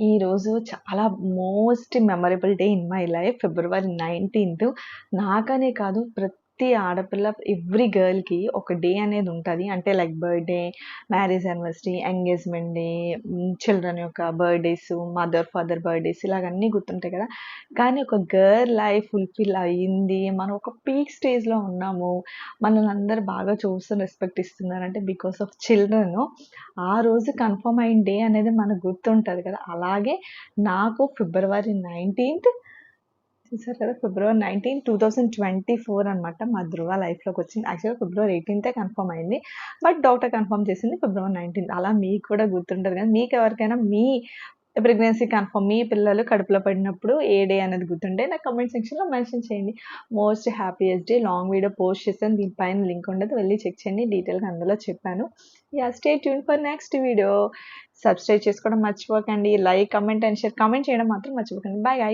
ఈరోజు చాలా most memorable day in my life. February 19థ్. నాకనే కాదు ప్రతి ఆడపిల్ల ఎవ్రీ గర్ల్‌కి ఒక డే అనేది ఉంటది. అంటే like birthday, marriage anniversary, engagement day, children యొక్క బర్త్‌డేస్, మదర్, ఫాదర్ బర్త్‌డేస్ ఇలాగ అన్నీ గుర్తుంటాయి కదా! కానీ ఒక గర్ల్ లైఫ్ ఫుల్‌ఫిల్ అయింది. మనం ఒక పీక్ స్టేజ్‌లో ఉన్నాము. మనల్ని అందరూ బాగా చూస్తూ రెస్పెక్ట్ ఇస్తున్నారంటే బికాస్ ఆఫ్ చిల్డ్రన్. ఆ రోజు కన్ఫర్మ్ అయిన డే అనేది మనకు గుర్తుంటది కదా! అలాగే నాకు ఫిబ్రవరి 19థ్ చూసారు కదా! ఫిబ్రవరి 19, 2024 అనమాట మా ధృవ లైఫ్‌లోకొచ్చింది. యాక్చువల్‌గా ఫిబ్రవరి 18థే కన్ఫర్మ్ అయింది. బట్ డాక్టర్ కన్ఫర్మ్ చేసింది ఫిబ్రవరి 19. అలా మీకు కూడా గుర్తుంటది కదా! మీకెవరికైనా మీ ప్రెగ్నెన్సీ కన్ఫర్మ్ మీ పిల్లలు కడుపులో పడినప్పుడు ఏ డే అనేది గుర్తుంటే నాకు కామెంట్ సెక్షన్‌లో మెన్షన్ చేయండి. Most happiest day long video post చేశాను. దీని పైన లింక్ ఉండదు. వెళ్లి చెక్ చేయండి. డీటెయిల్‌గా అందులో చెప్పాను. Stay tune for next video. Subscribe చేసుకోవడం మర్చిపోకండి. Like, comment and share. Comment చేయడం మాత్రం మర్చిపోకండి. Bye guys.